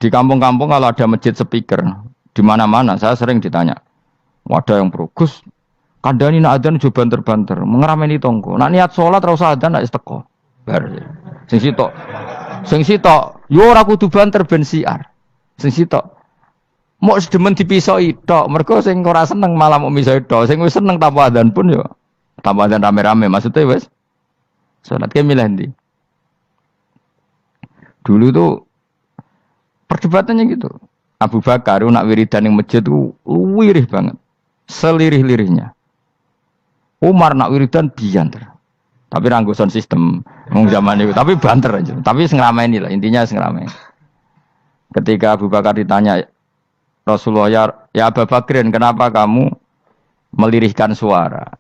Di kampung-kampung kalau ada masjid speaker, di mana-mana saya sering ditanya, wadah yang Gus, kandani nak adzan jo banter-banter, mengerameni tonggo. Nak niat sholat ra usah adzan nak teko. Bar. Sing sitok, yo ora kudu banter ben siar. Sing sitok mau sedemen dipisoi tok, mergo sing ora seneng malah mau misoi tok, sing wis seneng tanpa adzan pun yo tanpa adzan rame-rame, maksudnya wis salat ke milih ndi. Dulu tuh perdebatannya gitu. Abu Bakar nak wiridan yang masjid itu wirih banget. Selirih-lirihnya. Umar nak wiridan bianter. Tapi ranggo sound system wong zaman itu, tapi banter aja. Tapi sengramaini lah, intinya sengramaini. Ketika Abu Bakar ditanya Rasulullah, ya Abu Bakrin, kenapa kamu melirihkan suara?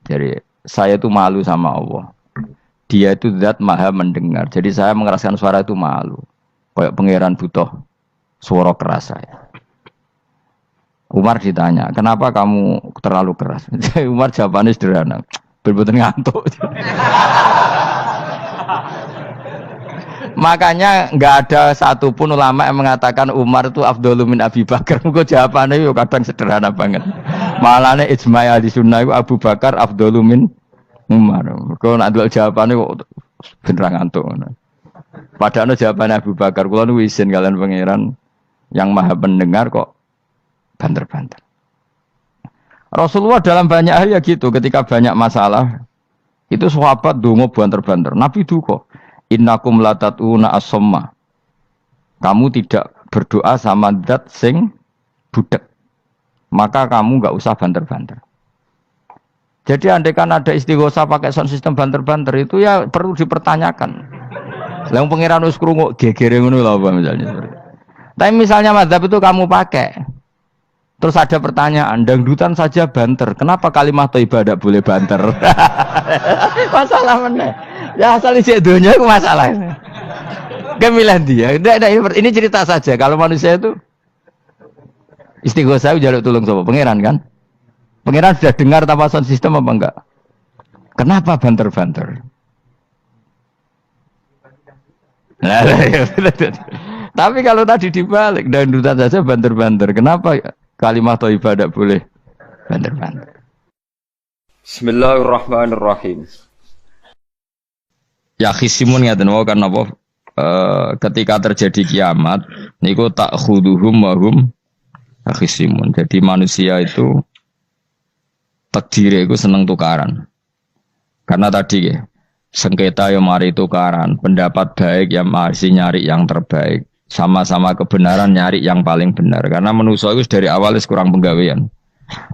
Jadi saya itu malu sama Allah. Dia itu zat maha mendengar. Jadi saya mengeraskan suara itu malu. Kayak pangeran butuh suara keras saya. Umar ditanya, kenapa kamu terlalu keras? Umar jawabannya sederhana. Betul-betul ngantuk. Makanya nggak ada satupun ulama yang mengatakan Umar itu afdhalu min Abi Bakar. Mungkin jawabannya itu kadang sederhana banget. Malahnya ijma' ahli sunnah itu Abu Bakar afdhalu min Umar. Kalau nak dulu jawabannya kok beneran ngantuk. Padahal jawabannya Abu Bakar. Kalau nu izin kalian pangeran yang maha mendengar kok banter-banter. Rasulullah dalam banyak hal ya gitu. Ketika banyak masalah itu sahabat dongo banter-banter. Nabi duka. Innakum latatuna as-somma. Kamu tidak berdoa sama zat sing budek. Maka kamu enggak usah banter-banter. Jadi andaikan ada istighosah pakai sound system banter-banter itu ya perlu dipertanyakan. Lah pangeran wis krungu gegere ngono lho apa misalnya. Tapi misalnya mazhab itu kamu pakai. Terus ada pertanyaan, dangdutan saja banter. Kenapa kalimat thayyibah tidak boleh banter? Masalah mana? Ya asal isi dunia itu masalah. Kemilan dia. Ini cerita saja. Kalau manusia itu istighosah jaluk tulung sama pangeran kan? Pangeran sudah dengar tanpa sound system apa enggak? Kenapa banter-banter? Nah, tapi kalau tadi dibalik dangdutan saja banter-banter. Kenapa kalimat thayyibah tidak boleh banter-banter? Bismillahirrahmanirrahim. Ya khisimun ngaten wae kan apa ketika terjadi kiamat niku takhuduhum wa hum khisimun. Jadi manusia itu takdire iku seneng tukaran. Karena tadi ya, sengketa yang mari tukaran, pendapat baik yang masih nyari yang terbaik, sama-sama kebenaran nyari yang paling benar. Karena manusia itu dari awal kurang penggawean.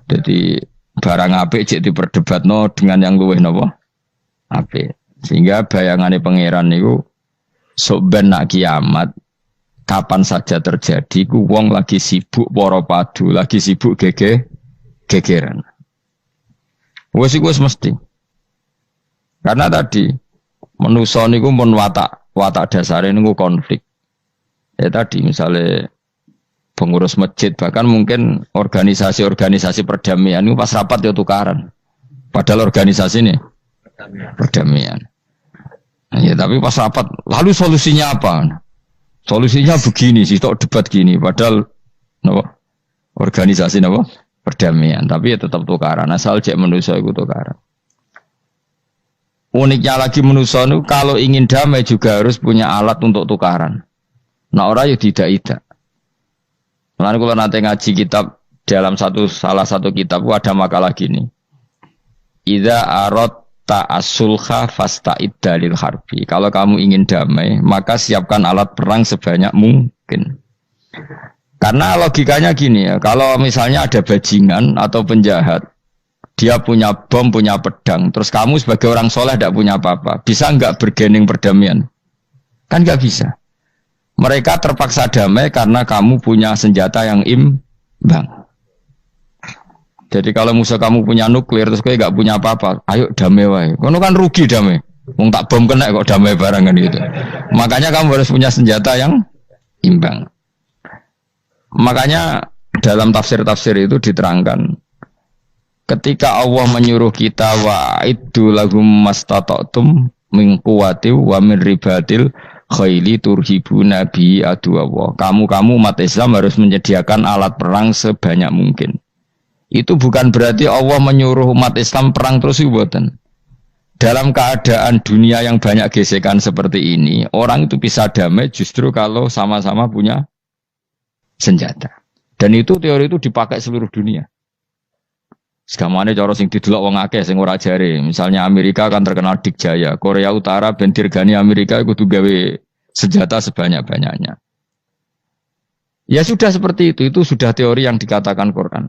Jadi barang apik cek diperdebatno dengan yang luwih napa? Apik. Sehingga bayangannya pangeran niku sok ben nak kiamat kapan saja terjadi ku wong lagi sibuk para padu, lagi sibuk gegeran. Wes iku wis mesti. Karena tadi manusa niku mun watak dasare niku konflik. Ya tadi misalnya pengurus masjid bahkan mungkin organisasi-organisasi perdamaian niku pas rapat ya tukaran. Padahal organisasi ini perdamaian. Ya tapi pas rapat, lalu solusinya apa? Solusinya begini sih, tok debat gini. Padahal, apa? Organisasi apa? Perdamaian. Tapi ya tetap tukaran. Asal cek manusia itu tukaran. Uniknya lagi manusia itu kalau ingin damai juga harus punya alat untuk tukaran. Nah orang ya tidak. Lalu kalau nanti ngaji kitab dalam salah satu kitab ada makalah gini. Idza aradta ta'asulha fasta'id dalil harbi. Kalau kamu ingin damai, maka siapkan alat perang sebanyak mungkin. Karena logikanya gini ya, kalau misalnya ada bajingan atau penjahat, dia punya bom, punya pedang, terus kamu sebagai orang soleh tidak punya apa-apa, bisa enggak bergening perdamaian? Kan enggak bisa. Mereka terpaksa damai karena kamu punya senjata yang imbang. Jadi kalau musuh kamu punya nuklir terus kayak gak punya apa-apa, ayo damai wae. Kono kan rugi damai. Wong tak bom kena kok damai barengan gitu. Makanya kamu harus punya senjata yang imbang. Makanya dalam tafsir-tafsir itu diterangkan ketika Allah menyuruh kita wa iddu lahum mastata'tum min quwwati wa min ribatil khaili turhibu nabi aduwallah. Kamu umat Islam harus menyediakan alat perang sebanyak mungkin. Itu bukan berarti Allah menyuruh umat Islam perang terus ibuatan. Dalam keadaan dunia yang banyak gesekan seperti ini, orang itu bisa damai justru kalau sama-sama punya senjata. Dan itu teori itu dipakai seluruh dunia. Segamane cara sing didelok wong akeh sing ora jare. Misalnya Amerika kan terkenal dikjaya, Korea Utara ben dirgani Amerika kudu gawe senjata sebanyak-banyaknya. Ya sudah seperti itu sudah teori yang dikatakan Quran.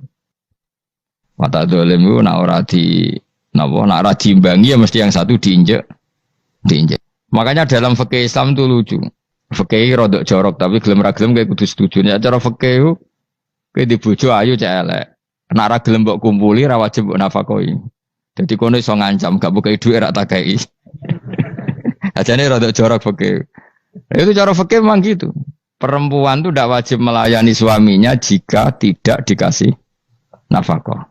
Mata dolim itu nak ora di napa nak ora diimbangi ya mesti yang satu diinjek. Makanya dalam fikih Islam itu lucu. Fikih rodok jorok tapi gelem ra gelem kayak kudu setuju. Ya cara fikih kowe di bojo ayu cek elek. Nek ra gelem mbok kumpuli ra wajib mbok nafakoi. Dadi kono iso ngancam gak bukai dhuwit ra tak kei. Ajane rodok jorok fikih. Itu cara fikih memang gitu. Perempuan itu tidak wajib melayani suaminya jika tidak dikasih nafkah.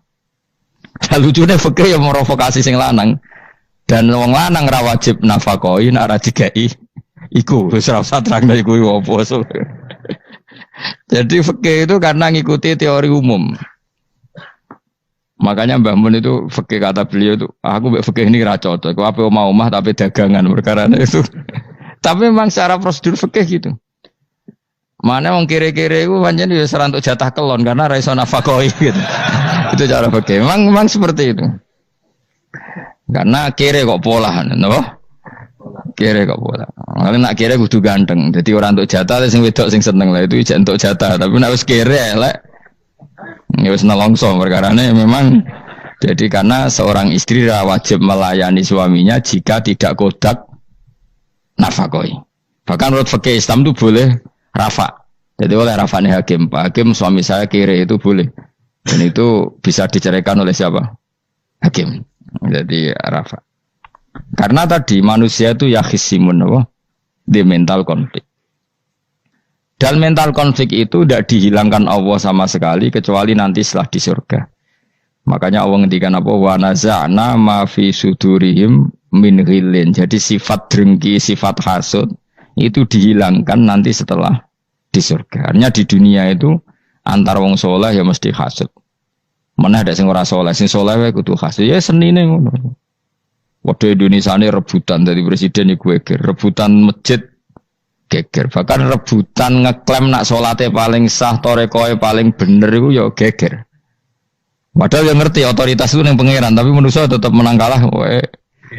Lucunya fikih yang merovokasi sing lanang dan wong lanang ra wajib nafkahi nek ra dikai iku wis ora usah terangno iku opo. Jadi fikih itu karena ngikuti teori umum. Makanya Mbah Mun itu fikih kata beliau itu aku mbek fikih ini ra cocok. Aku apa omah-omah tapi dagangan perkara itu. Tapi memang secara prosedur fikih gitu. Mana wong kere-kere itu pancen wis ora entuk jatah kelon karena ra iso nafkahi gitu. Itu cara fikih. Memang seperti itu. Karena kere kok pola, napa? Kere kok pola. Kalau nak kere kudu ganteng. Jadi orang untuk jatah sing wedok sing seneng lah itu ijek untuk jatah. Tapi nak wis kere elek ya wis nelongso perkarane memang jadi karena seorang istri wajib melayani suaminya jika tidak kodak nafkahi. Bahkan menurut fikih Islam itu boleh rafa. Jadi oleh rafane hakim, Pak Hakim suami saya kere itu boleh. Dan itu bisa diceraikan oleh siapa? Hakim. Jadi rafa. Karena tadi manusia itu yakhisimun di mental konflik. Dan mental konflik itu tidak dihilangkan Allah sama sekali kecuali nanti setelah di surga. Makanya Allah ngendikan apa? Wa naza'na ma fi sudurihim min ghillin. Jadi sifat drengki, sifat hasud itu dihilangkan nanti setelah di surga. Artinya di dunia itu antar wong soleh ya mesti hasud. Mana ada sing ora soleh, sing soleh wae kudu hasud. Ya senine ngono. Waduh Indonesia ini rebutan dari presiden iku geger, rebutan masjid geger. Bahkan rebutan ngeklaim nak salate paling sah, torekoe paling bener iku ya geger. Padahal yang ngerti otoritas itu yang pangeran, tapi manusia tetap menang kalah wae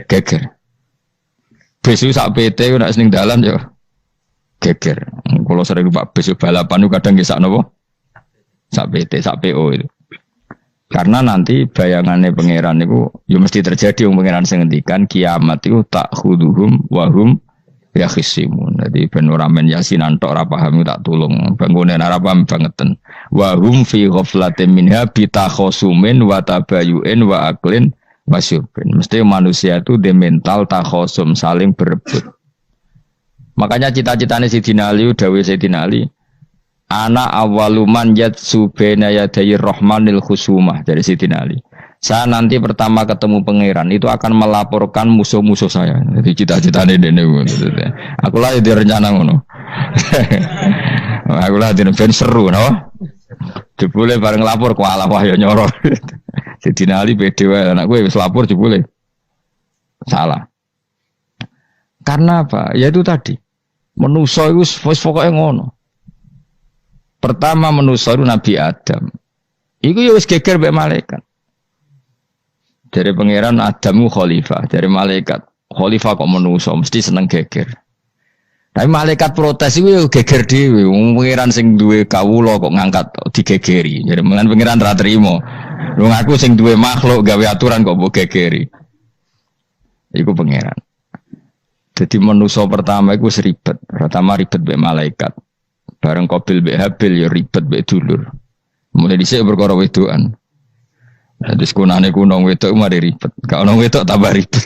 geger. Besu sak PT nak sing dalan ya geger. Kalau sering Pak besu balapan itu kadang nggih sak napa? Sak PT, sak PO itu. Karena nanti bayangannya pangeran itu ya mesti terjadi yang pangeran sing ngendikan kiamat itu tak khuduhum wahum yakhisimun. Jadi ben ora men yasin antok ora paham tak tulung bangunan ora paham bangeten. Wahum fi ghaflatin minha bitakhosumin wa tabayuin wa aklin wasyubin. Mesti manusia itu di mental takhosum saling berebut. Makanya cita-citanya Sidina Ali dawuh Sidina Ali ana awaluman yatsu bena yadayi rahmanil khusumah dari Sidina Ali. Saya nanti pertama ketemu pangeran itu akan melaporkan musuh-musuh saya. Jadi cita-citane dene. Aku lah di rencana ngono. Aku lah di ben seru no. Jebule bareng lapor ku Allah wah ya nyoro. Sidina Ali pede wae anak gue wis lapor jebule. Salah. Karena apa? Ya itu tadi. Manusa iku wis pokoke ngono. Pertama manusia itu Nabi Adam. Iku ya wis geger mbek malaikat. Dari pangeran Adamu khalifah, dari malaikat khalifah kok manusia mesti seneng geger. Tapi malaikat protes iku ya geger dhewe. Pangeran sing duwe kawula kok ngangkat digegeri. Jadi mengan pangeran ra trimo. Wong aku sing duwe makhluk gawe aturan kok mbok gegeri. Iku pangeran. Jadi manusia pertama iku seribet. Pertama ribet mbek malaikat. Bareng Qabil mbek Habil ya ribet mbek dulur. Mulai dhisik perkara wedokan. Jadi sekunane kuno wedok mari ribet. Gak ono wedok tambah ribet.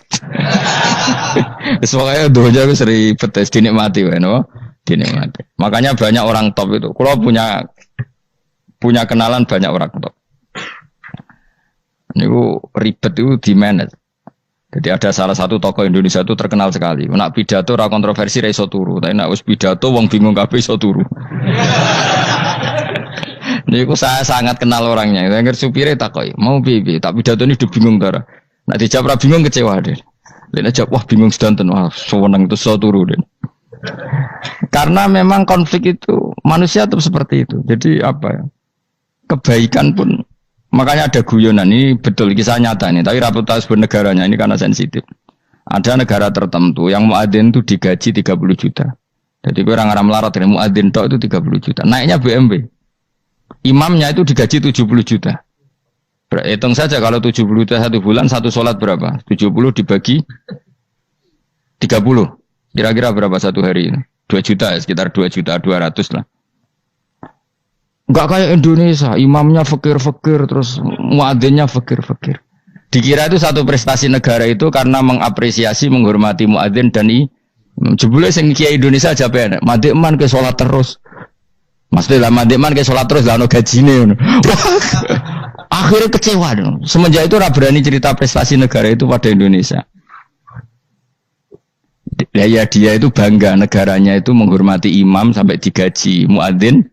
Wis pokoke donya wis ribet wis dinikmati wae no. Dinikmati. Makanya banyak orang top itu. Kalau punya kenalan banyak orang top. Niku ribet itu di manage. Jadi ada salah satu tokoh Indonesia itu terkenal sekali. Nak pidato ra kontroversi ra iso turu, tapi nak wis pidato wong bingung kabeh iso turu. Niku saya sangat kenal orangnya. Saya supire takoki, "Mau piye? Tak pidato ini udah bingung ta." Nak dijawab ra bingung kecewa deh. Lek jawab wah bingung sedanten, wah seneng itu iso turu deh. Karena memang konflik itu manusia tetap seperti itu. Jadi apa ya? Kebaikan pun makanya ada guyonan ini betul kisah nyata ini. Tapi reputasi bernegaranya ini karena sensitif. Ada negara tertentu yang muadzin itu digaji 30 juta. Jadi orang Arab melarat ini muadzin tok itu 30 juta. Naiknya BMW. Imamnya itu digaji 70 juta. Hitung saja kalau 70 juta satu bulan satu sholat berapa? 70 dibagi 30. Kira-kira berapa satu hari ini? 2 juta ya, sekitar 2 juta 200 lah. Enggak kayak Indonesia, imamnya fakir-fakir terus muadzinnya fakir-fakir. Dikira itu satu prestasi negara itu karena mengapresiasi, menghormati muadzin dan jebule sing kiai Indonesia aja penak. Madekman ke salat terus. Maksudnya lah madekman ke salat terus lah ono gajine ngono. Akhirnya kecewa dong. Semenjak itu ora berani cerita prestasi negara itu pada Indonesia. Ya dia itu bangga negaranya itu menghormati imam sampai digaji, muadzin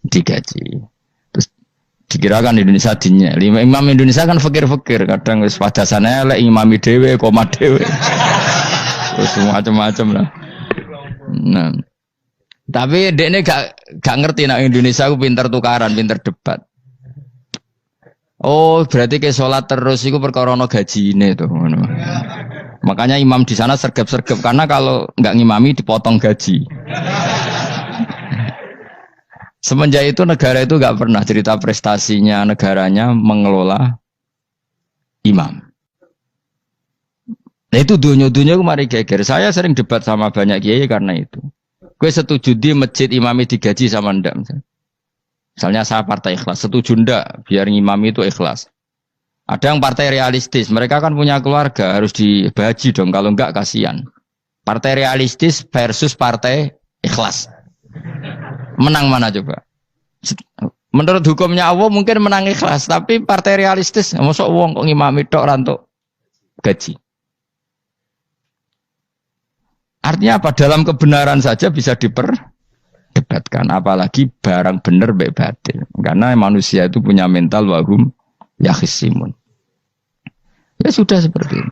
digaji. Terus dikirakan Indonesia dinya. Imam Indonesia kan fakir-fakir, kadang wis padasane elek imami dhewe, koma dhewe. Terus macam-macam lah. Nah. Tapi dekne gak ngerti nek Indonesia ku pinter tukaran, pinter debat. Oh, berarti ke salat terus iku perkara ana gajine to ngono. Makanya imam di sana sergap-sergap karena kalau nggak ngimami dipotong gaji. Semenjak itu negara itu nggak pernah cerita prestasinya negaranya mengelola imam. Nah itu dunia-dunia kemarin geger. Saya sering debat sama banyak kiai karena itu. Gue setuju di masjid imami digaji sama ndak. Misalnya saya partai ikhlas, setuju ndak biar ngimami itu ikhlas. Ada yang partai realistis, mereka kan punya keluarga, harus dibaji dong, kalau enggak kasihan. Partai realistis versus partai ikhlas. Menang mana coba? Menurut hukumnya Allah mungkin menang ikhlas, tapi partai realistis, mosok wong kok ngimami tok rantuk gaji. Artinya apa? Dalam kebenaran saja bisa diperdebatkan, apalagi barang bener mbek batil. Karena manusia itu punya mental wahum yakhisimun. Ya sudah seperti itu.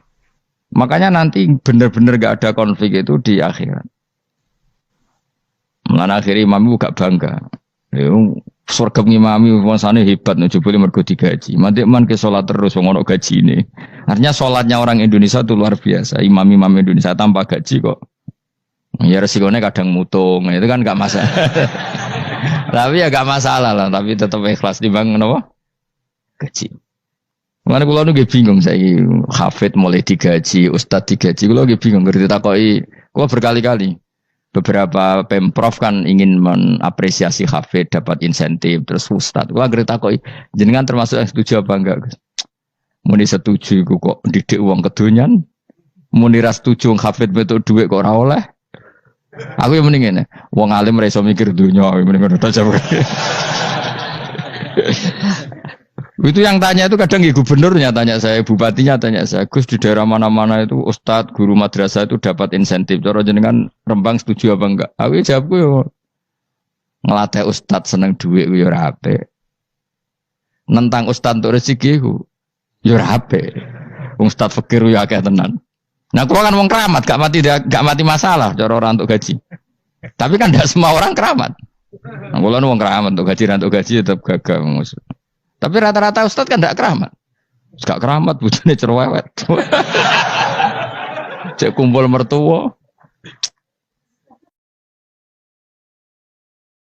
Makanya nanti benar-benar gak ada konflik itu di akhirat. Mulane akhirnya imam gak bangga. Surga ngimami wangsane hebat njebule mergo digaji. Mandekman ke salat terus wong ono gajine. Artinya salatnya orang Indonesia itu luar biasa. Imam-imam Indonesia tanpa gaji kok. Ya resikonya kadang mutung, itu kan gak masalah. Tapi ya gak masalah lah, tapi tetap ikhlas dibang napa? Gaji. Mana kalau nu bingung saya hafid mulai digaji, ustad digaji, kalau bingung ngerti takoki, kalau berkali-kali beberapa pemprov kan ingin mengapresiasi hafid dapat insentif terus ustad, kalau ngerti takoki, jenengan termasuk yang setuju apa enggak? Muni setuju, kok didik uang kedonyan, muni ras setuju hafid betul duit kok ora oleh. Aku yang mendingin ya, wong alim ra iso mikir dunya, mendingan udah jawab. Itu yang tanya itu kadang gubernurnya tanya saya, bupatinya tanya saya, Gus di daerah mana-mana itu ustadz, guru madrasah itu dapat insentif. Cara jenengan Rembang setuju apa enggak? Aku jawabku yo ngelatih ustadz seneng duit yo ora apik. Nentang ustadz untuk rezeki ku yo ora apik. Wong ustadz fakir yo akeh tenan. Nah, kula kan wong keramat, gak mati masalah cara orang untuk gaji. Tapi kan tidak semua orang keramat. Nah, kula wong keramat untuk gaji tetap gagal. Tapi rata-rata ustaz kan tidak keramat. Gak keramat bojone cerewet. Cek kumpul mertua.